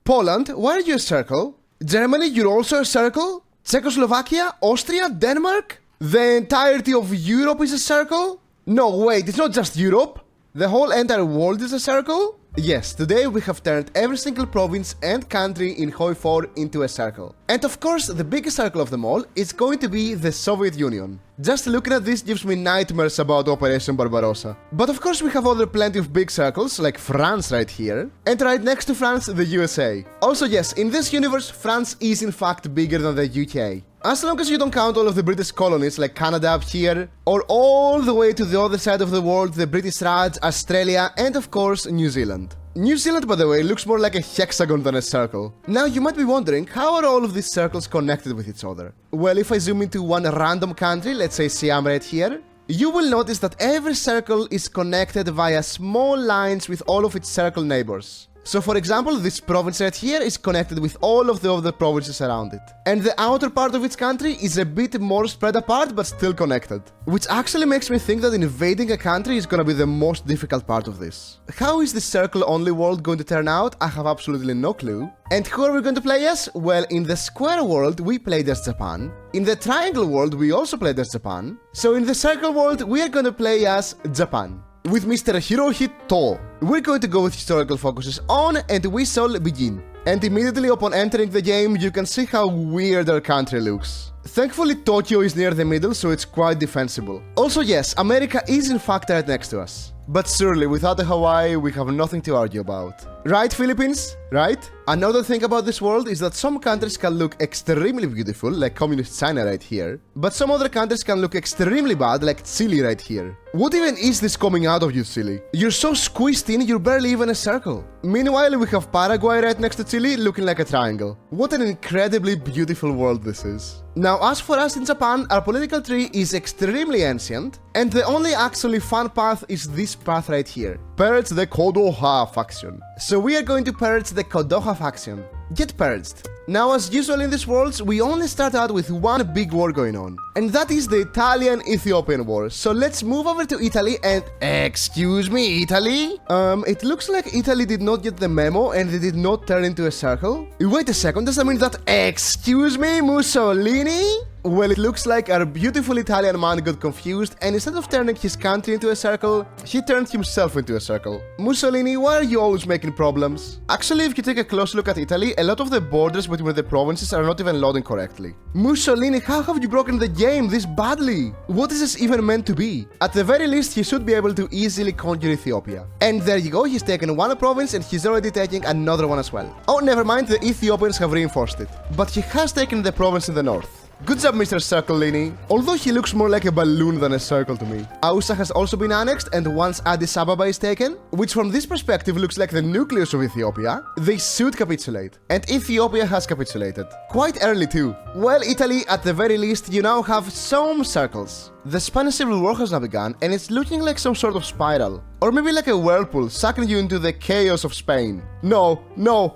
Poland, why are you a circle? Germany, you're also a circle? Czechoslovakia, Austria, Denmark? The entirety of Europe is a circle? No, wait, it's not just Europe. The whole entire world is a circle? Yes, today we have turned every single province and country in HOI4 into a circle. And of course, the biggest circle of them all is going to be the Soviet Union. Just looking at this gives me nightmares about Operation Barbarossa. But of course we have other plenty of big circles, like France right here, and right next to France, the USA. Also yes, in this universe, France is in fact bigger than the UK. As long as you don't count all of the British colonies like Canada up here, or all the way to the other side of the world, the British Raj, Australia, and of course New Zealand. New Zealand, by the way, looks more like a hexagon than a circle. Now you might be wondering, how are all of these circles connected with each other? Well, if I zoom into one random country, let's say Siam right here, you will notice that every circle is connected via small lines with all of its circle neighbors. So for example, this province right here is connected with all of the other provinces around it. And the outer part of its country is a bit more spread apart but still connected. Which actually makes me think that invading a country is gonna be the most difficult part of this. How is the circle-only world going to turn out? I have absolutely no clue. And who are we going to play as? Well, in the square world we played as Japan. In the triangle world we also played as Japan. So in the circle world we are going to play as Japan. With Mr. Hirohito. We're going to go with historical focuses on, and we shall begin. And immediately upon entering the game, you can see how weird our country looks. Thankfully, Tokyo is near the middle, so it's quite defensible. Also yes, America is in fact right next to us. But surely, without a Hawaii, we have nothing to argue about. Right, Philippines? Right? Another thing about this world is that some countries can look extremely beautiful, like communist China right here, but some other countries can look extremely bad, like Chile right here. What even is this coming out of you, Chile? You're so squeezed in, you're barely even a circle. Meanwhile, we have Paraguay right next to Chile, looking like a triangle. What an incredibly beautiful world this is. Now, as for us in Japan, our political tree is extremely ancient, and the only actually fun path is this path right here. Purge the Kodoha faction. So we are going to purge the Kodoha faction. Get purged. Now, as usual in these worlds, we only start out with one big war going on. And that is the Italian-Ethiopian war. So let's move over to Italy and... Excuse me, Italy? It looks like Italy did not get the memo and they did not turn into a circle. Wait a second, does that mean that... Excuse me, Mussolini? Well, it looks like our beautiful Italian man got confused and instead of turning his country into a circle, he turned himself into a circle. Mussolini, why are you always making problems? Actually, if you take a close look at Italy, a lot of the borders between the provinces are not even loading correctly. Mussolini, how have you broken the game this badly? What is this even meant to be? At the very least, he should be able to easily conquer Ethiopia. And there you go, he's taken one province and he's already taking another one as well. Oh, never mind, the Ethiopians have reinforced it. But he has taken the province in the north. Good job, Mr. Circleini. Although he looks more like a balloon than a circle to me. Ausa has also been annexed, and once Addis Ababa is taken, which from this perspective looks like the nucleus of Ethiopia, they should capitulate. And Ethiopia has capitulated. Quite early too. Well, Italy, at the very least, you now have some circles. The Spanish Civil War has now begun, and it's looking like some sort of spiral. Or maybe like a whirlpool, sucking you into the chaos of Spain. No,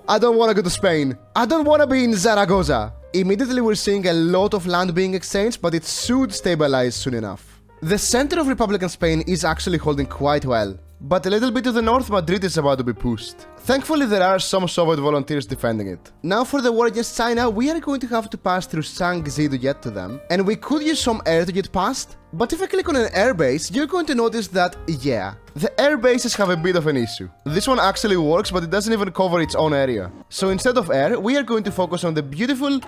I don't want to go to Spain. I don't want to be in Zaragoza. Immediately we're seeing a lot of land being exchanged, but it should stabilize soon enough. The center of Republican Spain is actually holding quite well, but a little bit to the north, Madrid is about to be pushed. Thankfully, there are some Soviet volunteers defending it. Now for the war against China, we are going to have to pass through Shaanxi to get to them, and we could use some air to get past, but if I click on an airbase, you're going to notice that, yeah, the air bases have a bit of an issue. This one actually works, but it doesn't even cover its own area. So instead of air, we are going to focus on the beautiful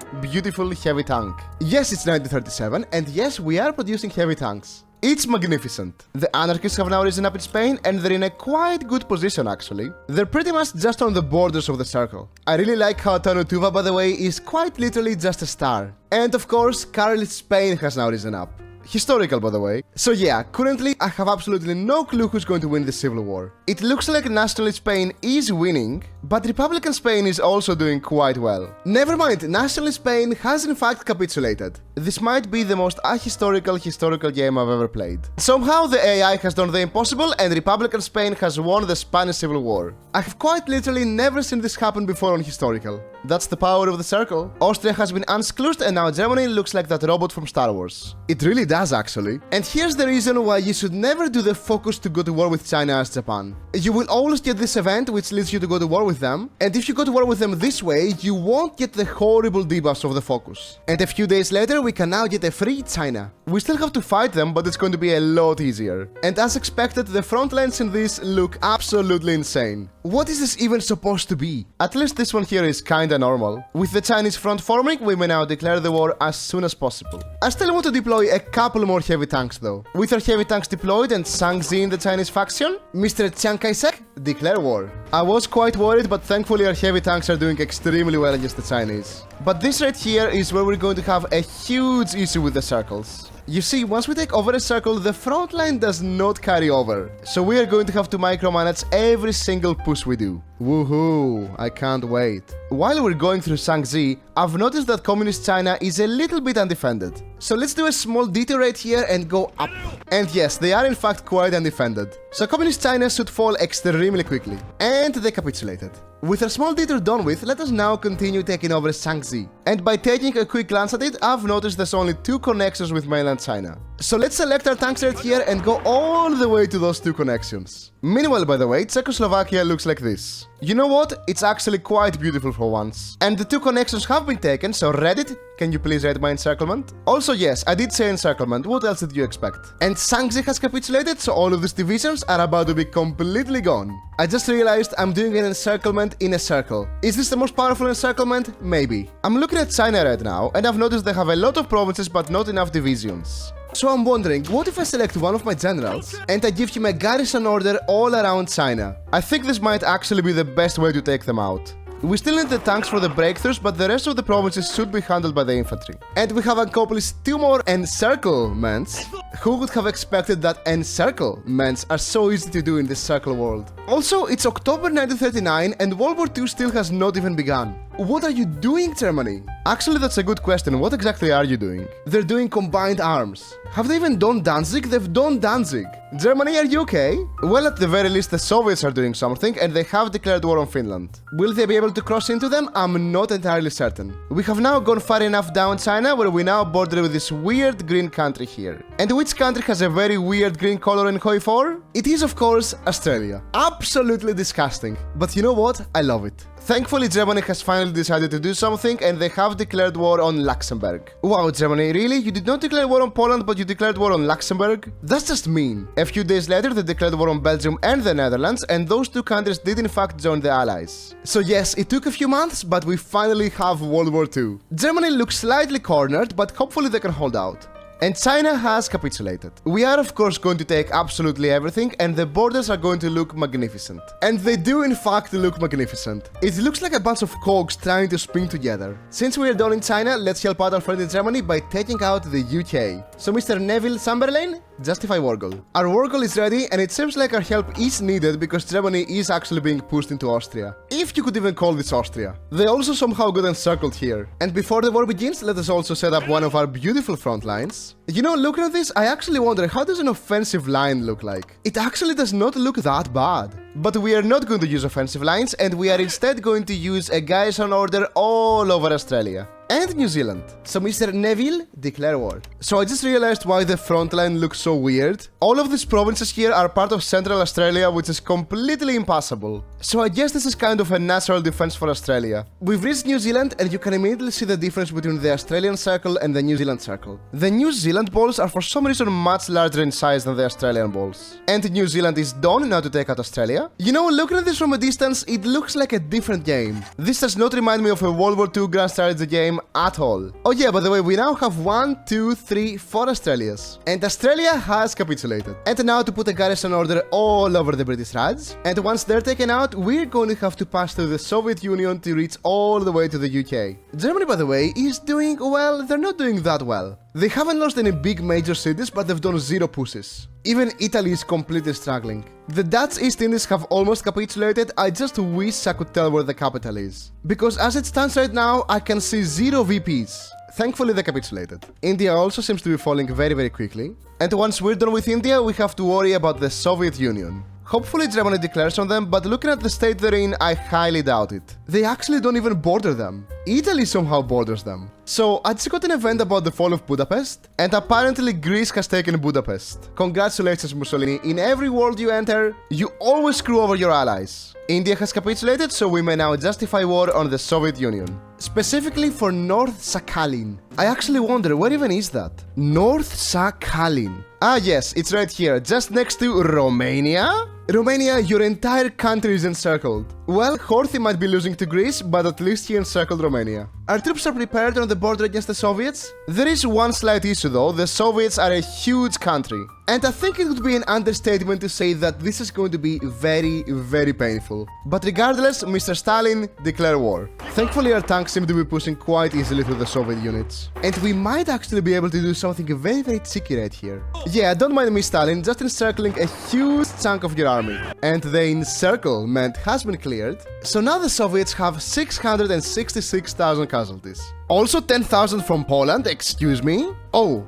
heavy tank. Yes, it's 1937, and yes, we are producing heavy tanks. It's magnificent. The anarchists have now risen up in Spain, and they're in a quite good position actually. They're pretty much just on the borders of the circle. I really like how Tanutuva, by the way, is quite literally just a star. And of course, currently Spain has now risen up. Historical, by the way. So yeah, currently I have absolutely no clue who's going to win the civil war. It looks like nationalist Spain is winning, but Republican Spain is also doing quite well. Never mind, nationalist Spain has in fact capitulated. This might be the most ahistorical game I've ever played. Somehow the AI has done the impossible and Republican Spain has won the Spanish Civil War. I have quite literally never seen this happen before on Historical. That's the power of the circle. Austria has been unscloosed and now Germany looks like that robot from Star Wars. It really does actually. And here's the reason why you should never do the focus to go to war with China as Japan. You will always get this event which leads you to go to war with them, and if you go to war with them this way, you won't get the horrible debuffs of the focus. And a few days later we can now get a free China. We still have to fight them, but it's going to be a lot easier. And as expected, the front lines in this look absolutely insane. What is this even supposed to be? At least this one here is kinda normal. With the Chinese front forming, we may now declare the war as soon as possible. I still want to deploy a couple more heavy tanks though. With our heavy tanks deployed and Shangzi in the Chinese faction, Mr. Chiang Kai-shek, declare war. I was quite worried, but thankfully our heavy tanks are doing extremely well against the Chinese. But this right here is where we're going to have a huge issue with the circles. You see, once we take over a circle, the front line does not carry over. So we are going to have to micromanage every single push we do. Woohoo, I can't wait. While we're going through Shangzi, I've noticed that Communist China is a little bit undefended. So let's do a small detour right here and go up. And yes, they are in fact quite undefended. So Communist China should fall extremely quickly. And they capitulated. With a small detour done with, let us now continue taking over Shangzi. And by taking a quick glance at it, I've noticed there's only 2 connections with mainland China. So let's select our tanks right here and go all the way to those 2 connections. Meanwhile, by the way, Czechoslovakia looks like this. You know what? It's actually quite beautiful for once. And the 2 connections have been taken, so Reddit, can you please read my encirclement? Also yes, I did say encirclement, what else did you expect? And Shangzi has capitulated, so all of these divisions are about to be completely gone. I just realized I'm doing an encirclement in a circle. Is this the most powerful encirclement? Maybe. I'm looking at China right now, and I've noticed they have a lot of provinces but not enough divisions. So I'm wondering, what if I select one of my generals and I give him a garrison order all around China? I think this might actually be the best way to take them out. We still need the tanks for the breakthroughs, but the rest of the provinces should be handled by the infantry. And we have accomplished 2 more enCIRCLEments. Who would have expected that enCIRCLEments are so easy to do in this circle world? Also, it's October 1939 and World War II still has not even begun. What are you doing, Germany? Actually, that's a good question. What exactly are you doing? They're doing combined arms. Have they even done Danzig? They've done Danzig. Germany, are you okay? Well, at the very least, the Soviets are doing something and they have declared war on Finland. Will they be able to cross into them? I'm not entirely certain. We have now gone far enough down China where we now border with this weird green country here. And which country has a very weird green color in HOI4? It is, of course, Australia. Absolutely disgusting. But you know what? I love it. Thankfully, Germany has finally decided to do something and they have declared war on Luxembourg. Wow, Germany, really? You did not declare war on Poland, but you declared war on Luxembourg? That's just mean. A few days later, they declared war on Belgium and the Netherlands, and those 2 countries did in fact join the Allies. So yes, it took a few months, but we finally have World War II. Germany looks slightly cornered, but hopefully they can hold out. And China has capitulated. We are of course going to take absolutely everything and the borders are going to look magnificent. And they do in fact look magnificent. It looks like a bunch of cogs trying to spin together. Since we are done in China, let's help out our friend in Germany by taking out the UK. So Mr. Neville Chamberlain, justify war goal. Our war goal is ready and it seems like our help is needed because Germany is actually being pushed into Austria. If you could even call this Austria. They also somehow got encircled here. And before the war begins, let us also set up one of our beautiful front lines. You know, looking at this, I actually wonder how does an offensive line look like? It actually does not look that bad. But we are not going to use offensive lines and we are instead going to use a garrison order all over Australia. And New Zealand. So Mr. Neville, declare war. So I just realized why the front line looks so weird. All of these provinces here are part of Central Australia, which is completely impassable. So I guess this is kind of a natural defense for Australia. We've reached New Zealand and you can immediately see the difference between the Australian circle and the New Zealand circle. The New Zealand balls are for some reason much larger in size than the Australian balls. And New Zealand is done now to take out Australia. You know, looking at this from a distance, it looks like a different game. This does not remind me of a World War II grand strategy game at all. Oh yeah, by the way, we now have 1, 2, 3, 4 Australias. And Australia has capitulated. And now to put a garrison order all over the British Raj. And once they're taken out, we're going to have to pass through the Soviet Union to reach all the way to the UK. Germany, by the way, is doing, well, they're not doing that well. They haven't lost any big major cities, but they've done 0 pushes. Even Italy is completely struggling. The Dutch East Indies have almost capitulated. I just wish I could tell where the capital is. Because as it stands right now, I can see 0 VPs. Thankfully they capitulated. India also seems to be falling very quickly. And once we're done with India, we have to worry about the Soviet Union. Hopefully Germany declares on them, but looking at the state they're in, I highly doubt it. They actually don't even border them. Italy somehow borders them. So I just got an event about the fall of Budapest, and apparently Greece has taken Budapest. Congratulations, Mussolini. In every world you enter, you always screw over your allies. India has capitulated, so we may now justify war on the Soviet Union. Specifically for North Sakhalin. I actually wonder, where even is that? North Sakhalin. Ah yes, it's right here, just next to Romania? Romania, your entire country is encircled. Well, Horthy might be losing to Greece, but at least he encircled Romania. Our troops are prepared on the border against the Soviets. There is one slight issue though, the Soviets are a huge country. And I think it would be an understatement to say that this is going to be very painful. But regardless, Mr. Stalin, declare war. Thankfully our tanks seem to be pushing quite easily through the Soviet units. And we might actually be able to do something very cheeky right here. Yeah, don't mind me, Stalin, just encircling a huge chunk of your army. And the encirclement has been cleared. So now the Soviets have 666,000 casualties. Also 10,000 from Poland, excuse me? Oh,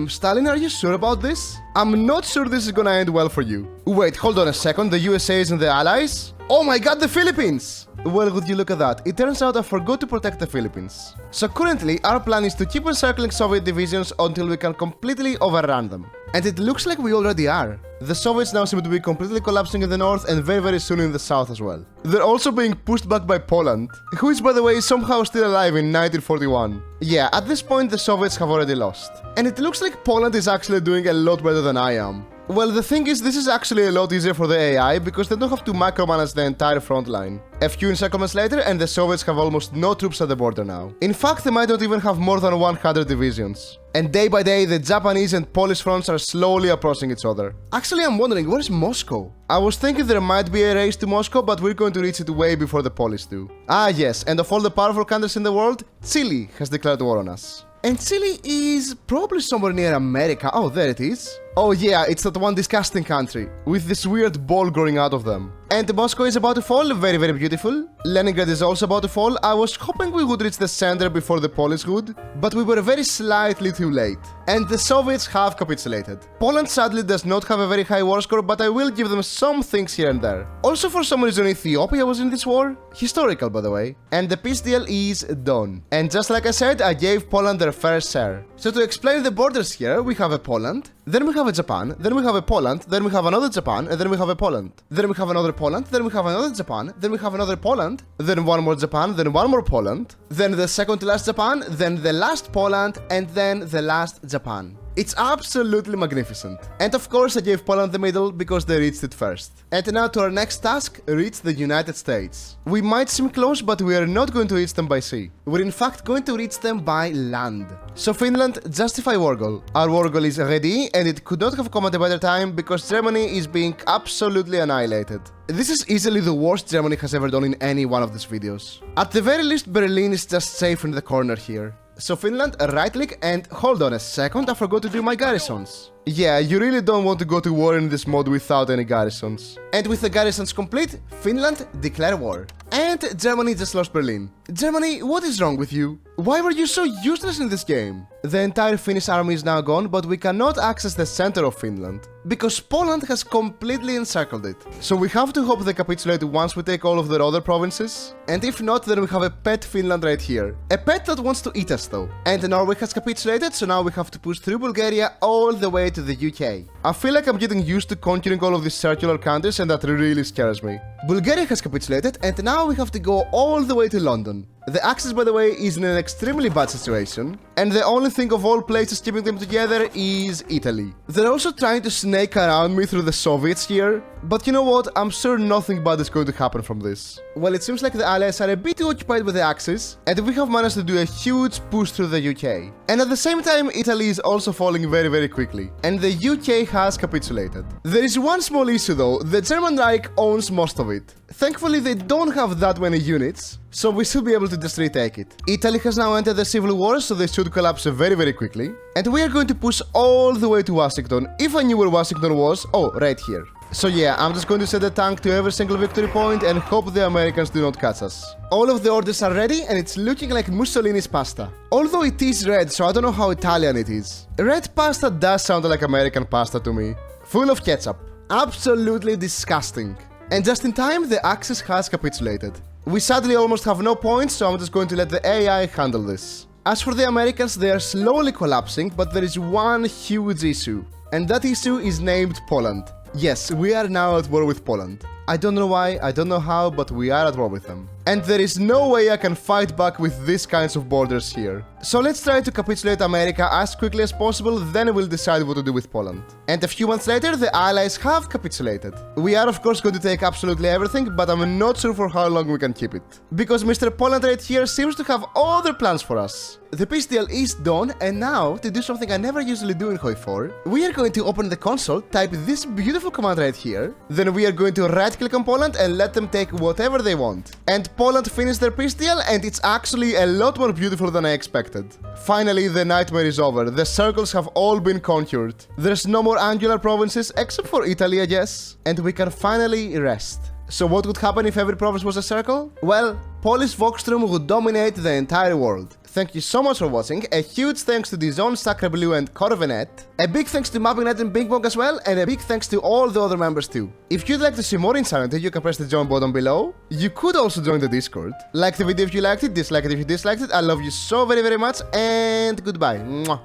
Stalin, are you sure about this? I'm not sure this is gonna end well for you. Wait, hold on a second, the USA is in the Allies? Oh my god, the Philippines! Well, would you look at that, it turns out I forgot to protect the Philippines. So currently, our plan is to keep encircling Soviet divisions until we can completely overrun them. And it looks like we already are. The Soviets now seem to be completely collapsing in the north and very soon in the south as well. They're also being pushed back by Poland, who is by the way somehow still alive in 1941. Yeah, at this point the Soviets have already lost. And it looks like Poland is actually doing a lot better than I am. Well, the thing is, this is actually a lot easier for the AI because they don't have to micromanage the entire front line. A few encirclements later and the Soviets have almost no troops at the border now. In fact, they might not even have more than 100 divisions. And day by day, the Japanese and Polish fronts are slowly approaching each other. Actually, I'm wondering, where's Moscow? I was thinking there might be a race to Moscow, but we're going to reach it way before the Polish do. Ah yes, and of all the powerful countries in the world, Chile has declared war on us. And Chile is probably somewhere near America. Oh, there it is. Oh yeah, it's that one disgusting country, with this weird ball growing out of them. And Moscow is about to fall, very beautiful. Leningrad is also about to fall. I was hoping we would reach the center before the Polish would, but we were very slightly too late. And the Soviets have capitulated. Poland sadly does not have a very high war score, but I will give them some things here and there. Also for some reason Ethiopia was in this war. Historical, by the way. And the peace deal is done. And just like I said, I gave Poland their fair share. So to explain the borders here, we have a Poland, then we have a Japan, then we have a Poland, then we have another Japan, and then we have a Poland. Then we have another Poland, then we have another Japan, then we have another Poland, then one more Japan, then one more Poland, then the second to last Japan, then the last Poland, and then the last Japan. It's absolutely magnificent. And of course I gave Poland the middle because they reached it first. And now to our next task, reach the United States. We might seem close, but we are not going to reach them by sea. We're in fact going to reach them by land. So Finland, justify war goal. Our war goal is ready, and it could not have come at a better time because Germany is being absolutely annihilated. This is easily the worst Germany has ever done in any one of these videos. At the very least, Berlin is just safe in the corner here. So Finland, right click, and hold on a second, I forgot to do my garrisons. Yeah, you really don't want to go to war in this mode without any garrisons. And with the garrisons complete, Finland, declare war. And Germany just lost Berlin. Germany, what is wrong with you? Why were you so useless in this game? The entire Finnish army is now gone, but we cannot access the center of Finland, because Poland has completely encircled it. So we have to hope they capitulate once we take all of their other provinces. And if not, then we have a pet Finland right here. A pet that wants to eat us though. And Norway has capitulated, so now we have to push through Bulgaria all the way to the UK. I feel like I'm getting used to conquering all of these circular countries, and that really scares me. Bulgaria has capitulated, and now we have to go all the way to London. The Axis, by the way, is in an extremely bad situation, and the only thing of all places keeping them together is Italy. They're also trying to snake around me through the Soviets here, but you know what, I'm sure nothing bad is going to happen from this. Well, it seems like the Allies are a bit too occupied with the Axis, and we have managed to do a huge push through the UK. And at the same time, Italy is also falling very quickly, and the UK has capitulated. There is one small issue though, the German Reich owns most of it. Thankfully, they don't have that many units, so we should be able to just retake it. Italy has now entered the civil war, so they should collapse very quickly. And we are going to push all the way to Washington. If I knew where Washington was, oh, right here. So yeah, I'm just going to set the tank to every single victory point and hope the Americans do not catch us. All of the orders are ready and it's looking like Mussolini's pasta. Although it is red, so I don't know how Italian it is. Red pasta does sound like American pasta to me. Full of ketchup. Absolutely disgusting. And just in time, the Axis has capitulated. We sadly almost have no points, so I'm just going to let the AI handle this. As for the Americans, they are slowly collapsing, but there is one huge issue. And that issue is named Poland. Yes, we are now at war with Poland. I don't know why, I don't know how, but we are at war with them. And there is no way I can fight back with these kinds of borders here. So let's try to capitulate America as quickly as possible, then we'll decide what to do with Poland. And a few months later, the Allies have capitulated. We are of course going to take absolutely everything, but I'm not sure for how long we can keep it. Because Mr. Poland right here seems to have other plans for us. The peace deal is done, and now, to do something I never usually do in HOI4, we are going to open the console, type this beautiful command right here, then we are going to right-click on Poland and let them take whatever they want. And Poland finished their peace deal, and it's actually a lot more beautiful than I expected. Finally, the nightmare is over. The circles have all been conquered. There's no more angular provinces, except for Italy, I guess. And we can finally rest. So what would happen if every province was a circle? Well, Polish Voxstrom would dominate the entire world. Thank you so much for watching. A huge thanks to Dizon, Sacre Blue and Corvenet. A big thanks to Mappingnet and Bing Bong as well, and a big thanks to all the other members too. If you'd like to see more Insanity, you can press the join button below. You could also join the Discord. Like the video if you liked it, dislike it if you disliked it. I love you so very much, and goodbye. Mwah.